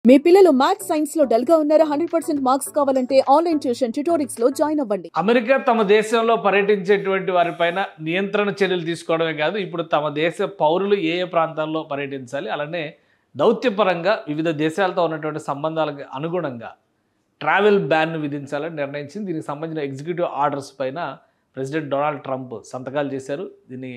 మీ పిల్లలు maths science లో dull గా ఉన్నారా? 100% మార్క్స్ కావాలంటే ఆన్లైన్ ట్యూషన్ ట్యుటోరిక్స్ లో జాయిన్ అవ్వండి. అమెరికా తమ దేశంలో పర్యటించేటువంటి వారిపైన నియంత్రణ చర్యలు తీసుకోవడమే కాదు, ఇప్పుడు తమ దేశ పౌరులు ఏ ఏ ప్రాంతాల్లో పర్యటించాలి, అలానే దౌత్యపరంగా వివిధ దేశాలతో ఉన్నటువంటి సంబంధాలకు అనుగుణంగా ట్రావెల్ బ్యాన్ విధించాలని నిర్ణయించింది. దీనికి సంబంధించిన ఎగ్జిక్యూటివ్ ఆర్డర్స్ పైన ప్రెసిడెంట్ డొనాల్డ్ ట్రంప్ సంతకాలు చేశారు. దీన్ని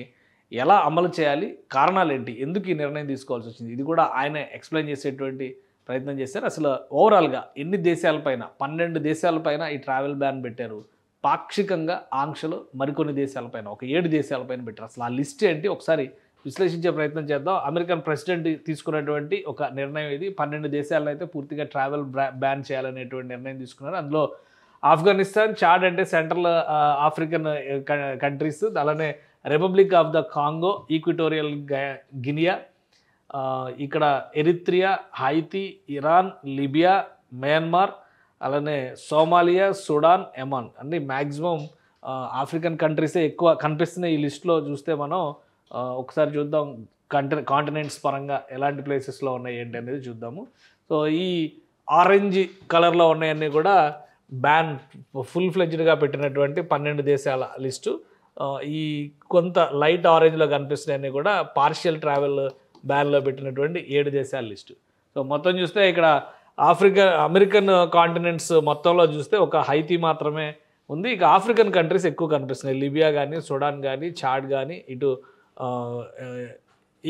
ఎలా అమలు చేయాలి, కారణాలు ఏంటి, ఎందుకు ఈ నిర్ణయం తీసుకోవాల్సి వచ్చింది, ఇది కూడా ఆయన ఎక్స్ప్లెయిన్ చేసేటువంటి ప్రయత్నం చేశారు. అసలు ఓవరాల్గా ఎన్ని దేశాలపైన 12 దేశాలపైన ఈ ట్రావెల్ బ్యాన్ పెట్టారు, పాక్షికంగా ఆంక్షలు మరికొన్ని దేశాలపైన ఒక 7 దేశాలపైన పెట్టారు. అసలు ఆ లిస్ట్ ఏంటి ఒకసారి విశ్లేషించే ప్రయత్నం చేద్దాం. అమెరికన్ ప్రెసిడెంట్ తీసుకున్నటువంటి ఒక నిర్ణయం ఇది. 12 దేశాలను అయితే పూర్తిగా ట్రావెల్ బ్యాన్ చేయాలనేటువంటి నిర్ణయం తీసుకున్నారు. అందులో ఆఫ్ఘనిస్తాన్, చాడ్ అంటే సెంట్రల్ ఆఫ్రికన్ కంట్రీస్, అలానే Republic of the Congo, Equatorial Guinea, ఇక్కడ Eritrea, Haiti, Iran, Libya, Myanmar, అలానే సోమాలియా, సుడాన్, యమన్ అన్ని మ్యాక్సిమం ఆఫ్రికన్ కంట్రీసే ఎక్కువ కనిపిస్తున్నాయి ఈ లిస్టులో. చూస్తే మనం ఒకసారి చూద్దాం కాంటినెంట్స్ పరంగా ఎలాంటి ప్లేసెస్లో ఉన్నాయి ఏంటి అనేది చూద్దాము. సో ఈ ఆరెంజ్ కలర్లో ఉన్నాయన్నీ కూడా బ్యాన్ ఫుల్ ఫ్లెడ్జ్డ్గా పెట్టినటువంటి 12 దేశాల లిస్టు. ఈ కొంత లైట్ ఆరెంజ్లో కనిపిస్తున్నాయన్నీ కూడా పార్షియల్ ట్రావెల్ బ్యాన్లో పెట్టినటువంటి 7 దేశాల లిస్టు. సో మొత్తం చూస్తే ఇక్కడ అమెరికన్ కాంటినెంట్స్ మొత్తంలో చూస్తే ఒక హైతీ మాత్రమే ఉంది. ఇక ఆఫ్రికన్ కంట్రీస్ ఎక్కువ కనిపిస్తున్నాయి. లిబియా కానీ, సుడాన్ కానీ, చాడ్ కానీ, ఇటు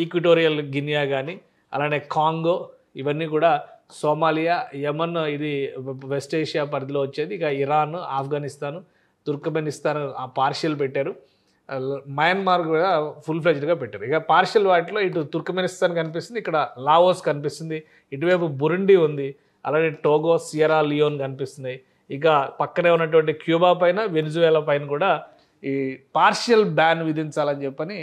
ఈక్విటోరియల్ గినియా కానీ, అలానే కాంగో, ఇవన్నీ కూడా సోమాలియా, యమన్ ఇది వెస్ట్ ఏషియా పరిధిలో వచ్చేది. ఇక ఇరాన్, ఆఫ్ఘనిస్తాన్, తుర్కమెనిస్తాన్ పార్షియల్ పెట్టారు. మయన్మార్ కూడా ఫుల్ ఫ్లెడ్జ్డ్గా పెట్టారు. ఇక పార్షియల్ వాటిలో ఇటు తుర్కమెనిస్తాన్ కనిపిస్తుంది, ఇక్కడ లావోస్ కనిపిస్తుంది, ఇటువైపు బురుండి ఉంది, అలాగే టోగో, సియరా లియోన్ కనిపిస్తున్నాయి. ఇక పక్కనే ఉన్నటువంటి క్యూబా పైన, వెనిజువేలా పైన కూడా ఈ పార్షియల్ బ్యాన్ విధించాలని చెప్పని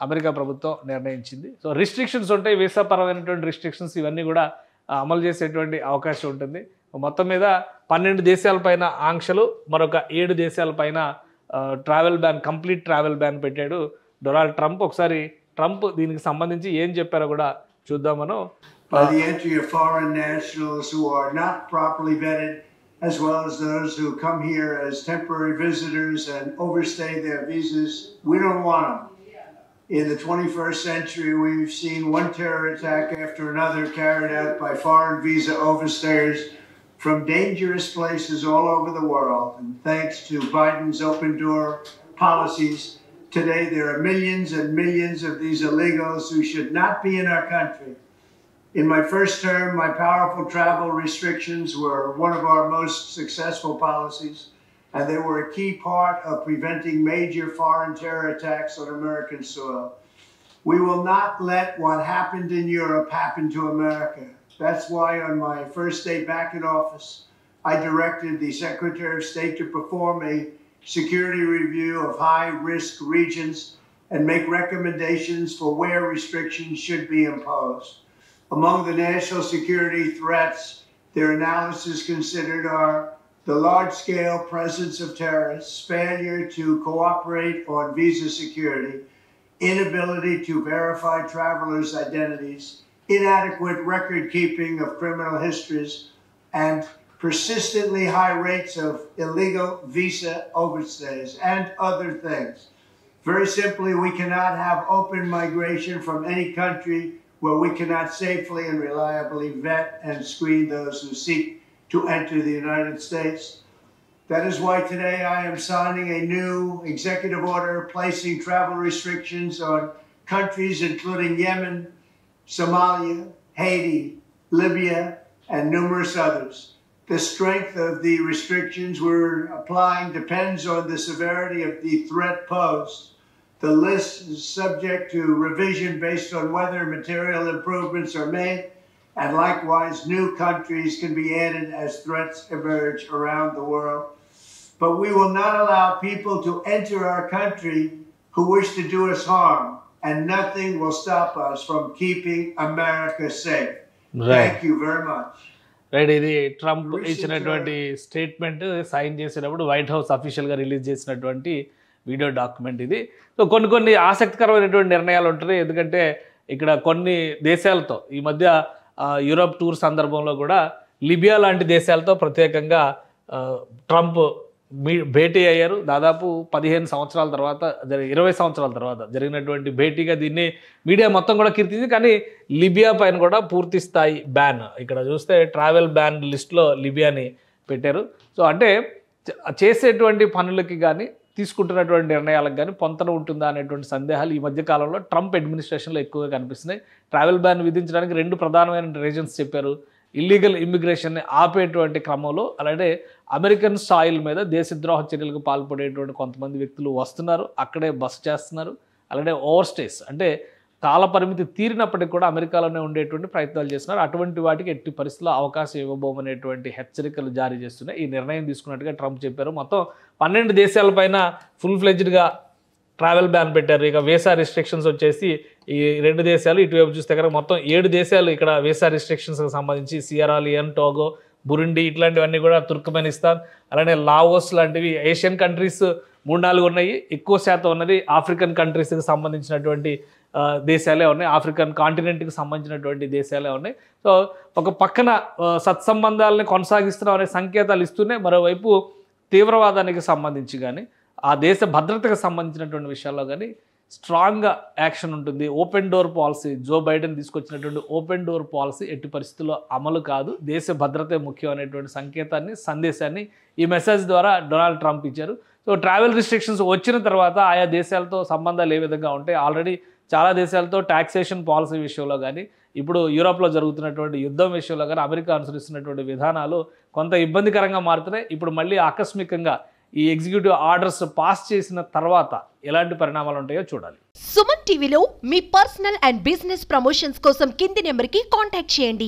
అమెరికా ప్రభుత్వం నిర్ణయించింది. సో రిస్ట్రిక్షన్స్ ఉంటాయి, వీసా పరమైనటువంటి రిస్ట్రిక్షన్స్, ఇవన్నీ కూడా అమలు చేసేటువంటి అవకాశం ఉంటుంది. మొత్తం మీద 12 దేశాలపైన ఆంక్షలు, మరొక 7 దేశాలపైన travel ban, complete travel ban పెట్టాడు డొనాల్డ్ ట్రంప్. ఒకసారి ట్రంప్ దీనికి సంబంధించి ఏం చెప్పారో కూడా చూద్దాం మనం. By the entry of foreign nationals who are not properly vetted, as well as those who come here as temporary visitors and overstay their visas, we don't want them. In the 21st century, we've seen one terror attack after another carried out by foreign visa overstayers from dangerous places all over the world. And thanks to Biden's open door policies, today there are millions and millions of these illegals who should not be in our country. In my first term, my powerful travel restrictions were one of our most successful policies, and they were a key part of preventing major foreign terror attacks on American soil. We will not let what happened in Europe happen to America. That's why on my first day back in office, I directed the Secretary of State to perform a security review of high-risk regions and make recommendations for where restrictions should be imposed. Among the national security threats their analysis considered are the large-scale presence of terrorists, failure to cooperate on visa security, inability to verify travelers' identities, inadequate record keeping of criminal histories, and persistently high rates of illegal visa overstays, and other things. Very simply, we cannot have open migration from any country where we cannot safely and reliably vet and screen those who seek to enter the United States. That is why today I am signing a new executive order placing travel restrictions on countries including Yemen, Somalia, Haiti, Libya, and numerous others. The strength of the restrictions we're applying depends on the severity of the threat posed. The list is subject to revision based on whether material improvements are made, and likewise new countries can be added as threats emerge around the world. But we will not allow people to enter our country who wish to do us harm, and nothing will stop us from keeping America safe. Thank you very much. Right, ఇది Trump ఇచ్చినటువంటి statement sign చేసేటప్పుడు white house అఫీషియల్గా release చేసినటువంటి video document ఇది. So కొన్ని ఆసక్తికరమైనటువంటి నిర్ణయాలు ఉంటాయి. ఎందుకంటే ఇక్కడ కొన్ని దేశాలతో ఈ మధ్య యూరప్ టూర్ సందర్భంలో కూడా లిబియా లాంటి దేశాలతో ప్రత్యేకంగా ట్రంప్ భేటీ అయ్యారు. దాదాపు 15 సంవత్సరాల తర్వాత 20 సంవత్సరాల తర్వాత జరిగినటువంటి భేటీగా దీన్ని మీడియా మొత్తం కూడా కీర్తించింది. కానీ లిబియా పైన కూడా పూర్తి స్థాయి బ్యాన్, ఇక్కడ చూస్తే ట్రావెల్ బ్యాన్ లిస్ట్లో లిబియాని పెట్టారు. సో అంటే చేసేటువంటి పనులకి కానీ తీసుకుంటున్నటువంటి నిర్ణయాలకు కానీ పొంతన ఉంటుందా అనేటువంటి సందేహాలు ఈ మధ్య కాలంలో ట్రంప్ అడ్మినిస్ట్రేషన్లో ఎక్కువగా కనిపిస్తున్నాయి. ట్రావెల్ బ్యాన్ విధించడానికి 2 ప్రధానమైన రీజన్స్ చెప్పారు. ఇల్లీగల్ ఇమిగ్రేషన్ని ఆపేటువంటి క్రమంలో, అలాగే అమెరికన్ సాయిల్ మీద దేశద్రోహ చర్యలకు పాల్పడేటువంటి కొంతమంది వ్యక్తులు వస్తున్నారు, అక్కడే బస చేస్తున్నారు. అలాగే ఓవర్ స్టేస్ అంటే కాల పరిమితి తీరినప్పటికీ కూడా అమెరికాలోనే ఉండేటువంటి ప్రయత్నాలు చేస్తున్నారు. అటువంటి వాటికి ఎట్టి పరిస్థితుల్లో అవకాశం ఇవ్వబోమనేటువంటి హెచ్చరికలు జారీ చేస్తున్నాయి. ఈ నిర్ణయం తీసుకున్నట్టుగా ట్రంప్ చెప్పారు. మొత్తం 12 దేశాలపైన ఫుల్ ఫ్లెడ్జ్డ్గా ట్రావెల్ బ్యాన్ పెట్టారు. ఇక వీసా రిస్ట్రిక్షన్స్ వచ్చేసి ఈ 2 దేశాలు, ఇటువైపు చూస్తే కనుక మొత్తం 7 దేశాలు ఇక్కడ వీసా రిస్ట్రిక్షన్స్కి సంబంధించి సియరా లియోన్, టోగో, బురుండి ఇట్లాంటివన్నీ కూడా, తుర్కమెనిస్తాన్, అలానే లావోస్ లాంటివి ఏషియన్ కంట్రీస్ 3-4 ఉన్నాయి. ఎక్కువ శాతం ఉన్నది ఆఫ్రికన్ కంట్రీస్కి సంబంధించినటువంటి దేశాలే ఉన్నాయి, ఆఫ్రికన్ కాంటినెంట్కి సంబంధించినటువంటి దేశాలే ఉన్నాయి. సో ఒక పక్కన సత్సంబంధాలని కొనసాగిస్తున్నాం అనే సంకేతాలు ఇస్తూనే మరోవైపు తీవ్రవాదానికి సంబంధించి కానీ ఆ దేశ భద్రతకు సంబంధించినటువంటి విషయాల్లో కానీ స్ట్రాంగ్గా యాక్షన్ ఉంటుంది. Open door policy, Joe Biden తీసుకొచ్చినటువంటి ఓపెన్ డోర్ పాలసీ ఎట్టి పరిస్థితుల్లో అమలు కాదు, దేశ భద్రతే ముఖ్యం అనేటువంటి సందేశాన్ని ఈ మెసేజ్ ద్వారా డొనాల్డ్ ట్రంప్ ఇచ్చారు. సో ట్రావెల్ రిస్ట్రిక్షన్స్ వచ్చిన తర్వాత ఆయా దేశాలతో సంబంధాలు ఏ విధంగా ఉంటాయి, ఆల్రెడీ చాలా దేశాలతో ట్యాక్సేషన్ పాలసీ విషయంలో కానీ, ఇప్పుడు యూరోప్లో జరుగుతున్నటువంటి యుద్ధం విషయంలో కానీ అమెరికా అనుసరిస్తున్నటువంటి విధానాలు కొంత ఇబ్బందికరంగా మారుతున్నాయి. ఇప్పుడు మళ్ళీ ఆకస్మికంగా ఈ ఎగ్జిక్యూటివ్ ఆర్డర్స్ పాస్ చేసిన తర్వాత ఎలాంటి పరిణామాలు ఉంటాయో చూడాలి. సుమన్ టీవీలో మీ పర్సనల్ అండ్ బిజినెస్ ప్రమోషన్స్ కోసం కింది నెంబర్కి కాంటాక్ట్ చేయండి.